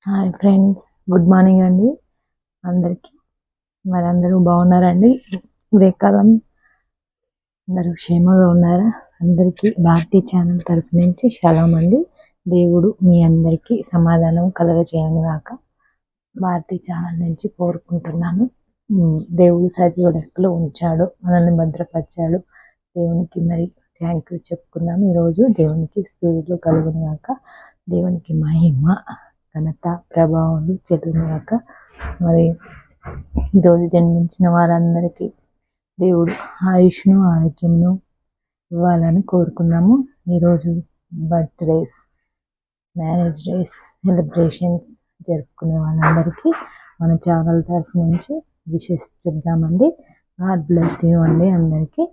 Hi friends, good morning అండి అందరికీ. మరి అందరూ బాగున్నారండి? ఉదయకాలం అందరూ క్షేమంగా ఉన్నారా? అందరికీ భారతీ ఛానల్ తరఫు నుంచి షలాం అండి. దేవుడు మీ అందరికీ సమాధానం కలగజేయను గాక భారతీ ఛానల్ నుంచి కోరుకుంటున్నాను. దేవుడు సజీవ లెక్కలో ఉంచాడు, మనల్ని భద్రపరిచాడు. దేవునికి మరి థ్యాంక్ యూ చెప్పుకుందాం. ఈరోజు దేవునికి స్తుతులు కలుగును గాక. దేవునికి మహిమ, ఘనత, ప్రభావాలు చెల్లును గాక. మరి ఈరోజు జన్మించిన వారందరికీ దేవుడు ఆయుష్ను, ఆరోగ్యంను ఇవ్వాలని కోరుకున్నాము. ఈరోజు బర్త్డేస్, మ్యారేజ్ డేస్, సెలబ్రేషన్స్ జరుపుకునే వాళ్ళందరికీ మన ఛానల్ తరఫు నుంచి విషెస్ చెప్దామండి. గాడ్ బ్లెస్ యూ అండి అందరికీ.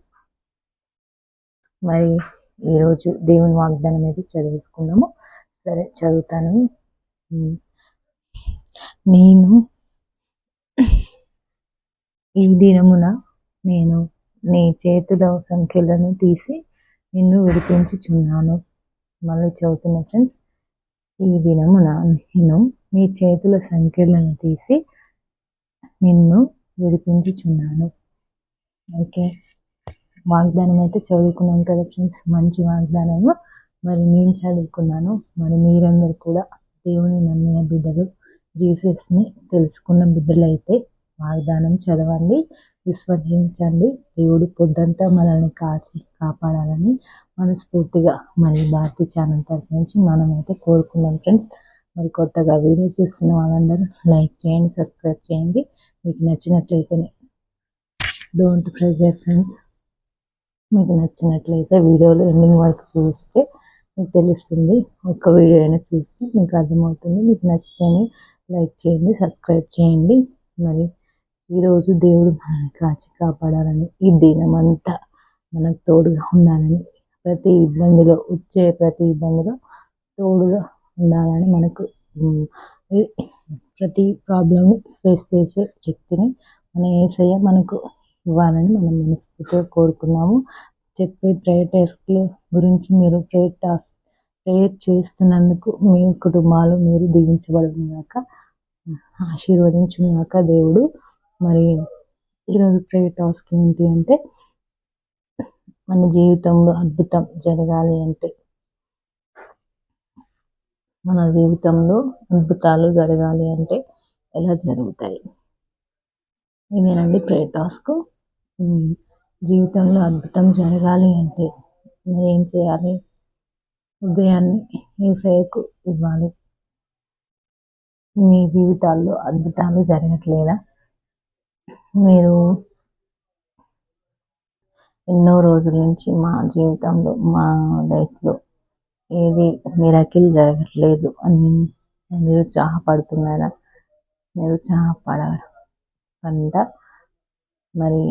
మరి ఈరోజు దేవుని వాగ్దానం అయితే చదివేసుకుందాము. సరే, చదువుతాను. నేను ఈ దినమున నేను నీ చేతుల సంఖ్యలను తీసి నిన్ను విడిపించుచున్నాను. మళ్ళీ చదువుతున్నా ఫ్రెండ్స్. ఈ దినమున నేను నీ చేతుల సంఖ్యలను తీసి నిన్ను విడిపించుచున్నాను. ఓకే, వాగ్దానం అయితే చదువుకున్నాం కదా ఫ్రెండ్స్, మంచి వాగ్దానము. మరి నేను చదువుకున్నాను. మరి మీరందరూ కూడా దేవుని నమ్మిన బిడ్డలు, జీసస్ని తెలుసుకున్న బిడ్డలు అయితే వాగ్దానం చదవండి, విశ్వసించండి. దేవుడు పొద్దంతా మనల్ని కాపాడాలని మనస్ఫూర్తిగా మరి భారతీ ఛానల్ తరఫు నుంచి మనమైతే కోరుకున్నాం ఫ్రెండ్స్. మరి కొత్తగా వీడియో చూస్తున్న వాళ్ళందరూ లైక్ చేయండి, సబ్స్క్రైబ్ చేయండి. మీకు నచ్చినట్లయితేనే, డోంట్ ప్రెజర్ ఫ్రెండ్స్. మీకు నచ్చినట్లయితే వీడియోలు ఎండింగ్ వరకు చూస్తే మీకు తెలుస్తుంది. ఒక్క వీడియో అయినా చూస్తే మీకు అర్థమవుతుంది. మీకు నచ్చితేనే లైక్ చేయండి, సబ్స్క్రైబ్ చేయండి. మరి ఈరోజు దేవుడు మనల్ని కాపాడాలని, ఈ దినమంతా మనకు తోడుగా ఉండాలని, ప్రతి ఇబ్బందిలో వచ్చే ప్రతి ఇబ్బందిలో తోడుగా ఉండాలని, మనకు ప్రతి ప్రాబ్లమ్ని ఫేస్ చేసే శక్తిని మన యేసయ్య మనకు ఇవ్వాలని మనం మనస్ఫూర్తిగా కోరుకున్నాము. చెప్పే ప్రేయర్ టాస్క్ల గురించి మీరు ప్రేయర్ చేస్తున్నందుకు మీ కుటుంబాలు మీరు దీవించబడును గాక, ఆశీర్వదించును గాక దేవుడు. మరి ఈరోజు ప్రేయర్ టాస్క్ ఏంటి అంటే, మన జీవితంలో అద్భుతం జరగాలి అంటే, మన జీవితంలో అద్భుతాలు జరగాలి అంటే ఎలా జరుగుతాయి? ఇదేనండి ప్రేయర్ టాస్క్. జీవితంలో అద్భుతం జరగాలి అంటే మీరు ఏం చేయాలి? ఉదయాన్ని యేసయ్యకు ఇవ్వాలి. మీ జీవితాల్లో అద్భుతాలు జరగట్లేదా? మీరు ఎన్నో రోజుల నుంచి మా జీవితంలో, మా లైఫ్లో ఏది మిరకిల్ జరగట్లేదు అని నిరుత్సాహపడుతున్నారా? నిరుత్సాహపడకుండా మరి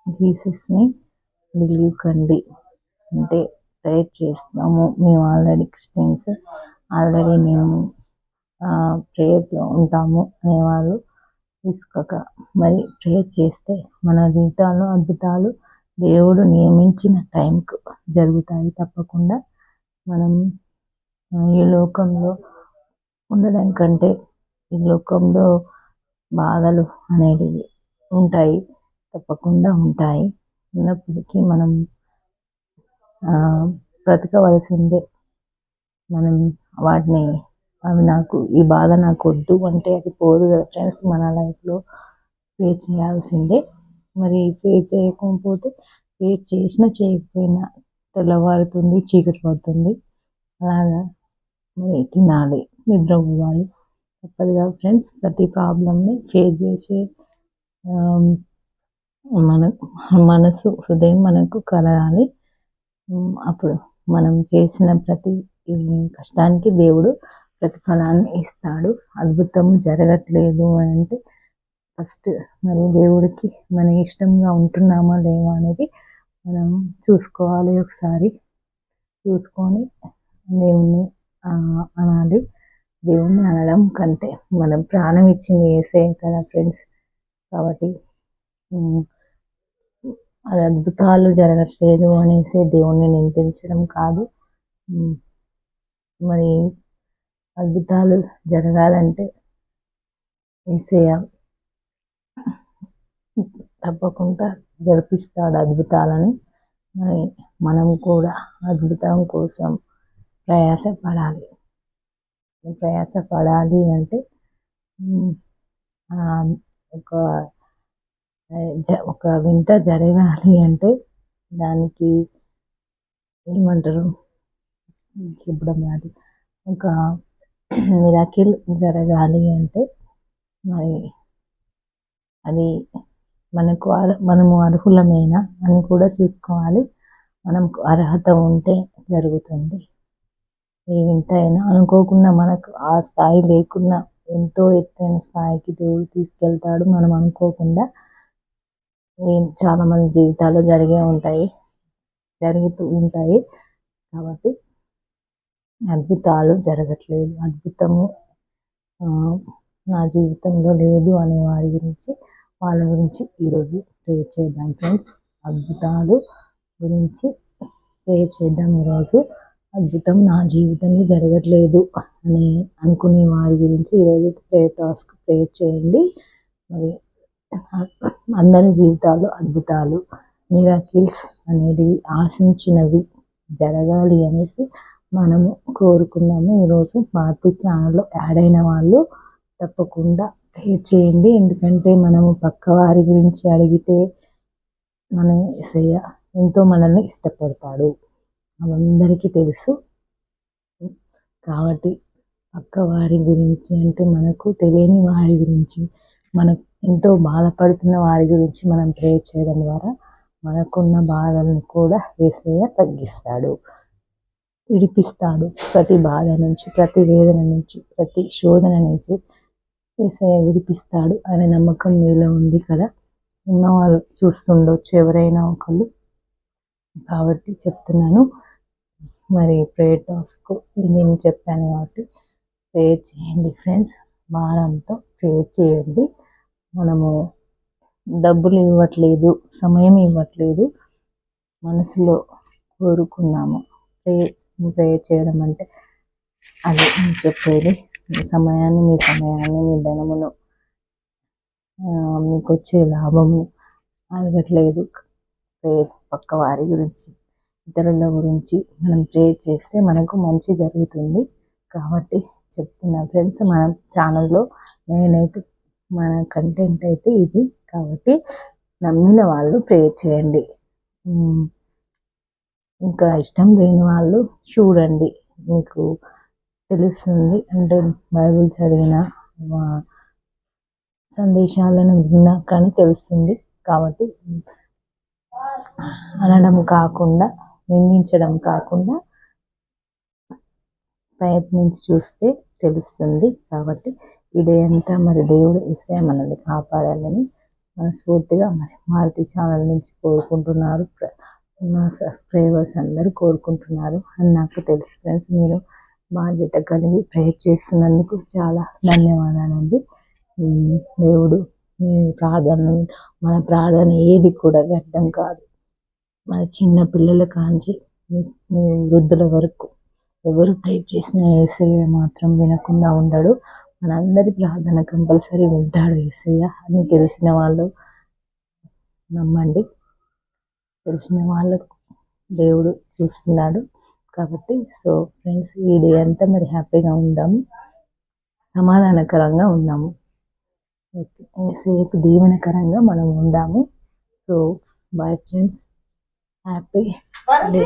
జీసస్ని బిలీవ్ కండి. అంటే ప్రేయర్ చేస్తున్నాము, మేము ఆల్రెడీ క్రిస్టియన్స్, ఆల్రెడీ మేము ప్రేయర్లో ఉంటాము అనేవాళ్ళు తీసుకోక మరి ప్రేయర్ చేస్తే మన జీవితాల్లో అద్భుతాలు దేవుడు నియమించిన టైంకు జరుగుతాయి తప్పకుండా. మనం ఈ లోకంలో ఉండడం కంటే ఈ లోకంలో బాధలు అనేవి ఉంటాయి, తప్పకుండా ఉంటాయి. ఉన్నప్పటికీ మనం బ్రతకవలసిందే. మనం వాటిని, ఈ బాధ నాకు వద్దు అంటే అది పోదు కదా ఫ్రెండ్స్. మన లైఫ్లో ఫేస్ చేయాల్సిందే. మరి ఫేస్ చేయకపోతే, ఫేస్ చేసినా చేయకపోయినా తెల్లవారుతుంది, చీకటి పడుతుంది. అలాగా మరి తినాలి, నిద్రపోవాలి, తప్పదు కదా ఫ్రెండ్స్. ప్రతి ప్రాబ్లమ్ని ఫేస్ చేసే మన మనసు, హృదయం మనకు కలగాలి. అప్పుడు మనం చేసిన ప్రతి కష్టానికి దేవుడు ప్రతిఫలాన్ని ఇస్తాడు. అద్భుతం జరగట్లేదు అంటే ఫస్ట్ మరి దేవుడికి మన ఇష్టంగా ఉంటున్నామా లేవా అనేది మనం చూసుకోవాలి. ఒకసారి చూసుకొని దేవుణ్ణి అనాలి. దేవుణ్ణి అనడం కంటే మనం ప్రాణం ఇచ్చింది యేసయ్య కదా ఫ్రెండ్స్. కాబట్టి అది అద్భుతాలు జరగట్లేదు అనేసి దేవుణ్ణి నిందించడం కాదు. మరి అద్భుతాలు జరగాలంటే యేసయ్య తప్పకుండా జరిపిస్తాడు అద్భుతాలని. మరి మనం కూడా అద్భుతం కోసం ప్రయాసపడాలి. ప్రయాసపడాలి అంటే ఒక ఒక వింత జరగాలి అంటే దానికి ఏమంటారు, చెప్పడం రాదు. ఒక మిరాకిల్ జరగాలి అంటే మరి అది మనము అర్హులమేనా అని కూడా చూసుకోవాలి. మనకు అర్హత ఉంటే జరుగుతుంది. ఏ వింత అయినా అనుకోకుండా మనకు ఆ స్థాయి లేకున్నా ఎంతో ఎత్తైన స్థాయికి దేవుడు తీసుకెళ్తాడు. మనం అనుకోకుండా చాలామంది జీవితాల్లో జరుగుతూ ఉంటాయి. కాబట్టి అద్భుతాలు జరగట్లేదు, అద్భుతము నా జీవితంలో లేదు అనే వాళ్ళ గురించి ఈరోజు ప్రేయర్ చేద్దాం ఫ్రెండ్స్. అద్భుతాలు గురించి ప్రేయర్ చేద్దాం ఈరోజు. అద్భుతం నా జీవితంలో జరగట్లేదు అని అనుకునే వారి గురించి ఈరోజు ప్రేయర్ చేయండి. మరి అందరి జీవితాల్లో అద్భుతాలు, మిరాకిల్స్ అనేవి ఆశించినవి జరగాలి అనేసి మనము కోరుకున్నాము. ఈరోజు మార్తి ఛానల్లో యాడ్ అయిన వాళ్ళు తప్పకుండా ప్రేయర్ చేయండి. ఎందుకంటే మనము పక్క వారి గురించి అడిగితే మన యేసయ్య ఎంతో మనల్ని ఇష్టపడతాడు, అందరికీ తెలుసు. కాబట్టి పక్క వారి గురించి అంటే మనకు తెలియని వారి గురించి, మనం ఎంతో బాధపడుతున్న వారి గురించి మనం ప్రేయర్ చేయడం ద్వారా మనకున్న బాధలను కూడా యేసయ్య తగ్గిస్తాడు, విడిపిస్తాడు. ప్రతి బాధ నుంచి, ప్రతి వేదన నుంచి, ప్రతి శోధన నుంచి యేసయ్య విడిపిస్తాడు అనే నమ్మకం మీలో ఉంది కదా. ఉన్నవాళ్ళు చూస్తుండొచ్చు ఎవరైనా ఒకళ్ళు, కాబట్టి చెప్తున్నాను. మరి ప్రేయర్ టాస్క్ నేను చెప్పాను కాబట్టి ప్రేయర్ చేయండి ఫ్రెండ్స్. భారంతో ప్రేయర్ చేయండి. మనము డబ్బులు ఇవ్వట్లేదు, సమయం ఇవ్వట్లేదు, మనసులో కోరుకున్నాము. ప్రేయర్ చేయడం అంటే అది చెప్పేది. మీ సమయాన్ని మీ ధనమును మీకు వచ్చే లాభము అడగట్లేదు. పక్క వారి గురించి, ఇతరుల గురించి మనం ప్రేయర్ చేస్తే మనకు మంచి జరుగుతుంది. కాబట్టి చెప్తున్నా ఫ్రెండ్స్, మన ఛానల్లో నేనైతే మన కంటెంట్ అయితే ఇది. కాబట్టి నమ్మిన వాళ్ళు ప్రేయర్ చేయండి. ఇంకా ఇష్టం లేని వాళ్ళు చూడండి, మీకు తెలుస్తుంది. అంటే బైబిల్ చదివిన సందేశాలను విన్నా కానీ తెలుస్తుంది. కాబట్టి అనడం కాకుండా, నిందించడం కాకుండా ప్రయత్నించి చూస్తే తెలుస్తుంది. కాబట్టి ఈ డే అంతా మరి దేవుడు యేసయ్య మనల్ని కాపాడాలని మనస్ఫూర్తిగా మరి మారుతి ఛానల్ నుంచి కోరుకుంటున్నారు. మా సబ్స్క్రైబర్స్ అందరూ కోరుకుంటున్నారు అని నాకు తెలుసు ఫ్రెండ్స్. మీరు బాధ్యత కలిగి ప్రేయర్ చేస్తున్నందుకు చాలా ధన్యవాదాలండి. దేవుడు మీ మన ప్రార్థన ఏది కూడా వ్యర్థం కాదు. మన చిన్న పిల్లల కాంచి వృద్ధుల వరకు ఎవరు ప్రేయర్ చేసినా యేసయ్య మాత్రం వినకుండా ఉండడు. మనందరి ప్రార్థన కంపల్సరీ వింటాడు యేసయ్య అని తెలిసిన వాళ్ళు నమ్మండి. తెలిసిన వాళ్ళకు దేవుడు చూస్తున్నాడు. కాబట్టి ఫ్రెండ్స్, ఈ డే అంతా మరి హ్యాపీగా ఉందాము, సమాధానకరంగా ఉందాము, యేసయ్యకు దీవెనకరంగా మనం ఉందాము. Bye friends, happy day.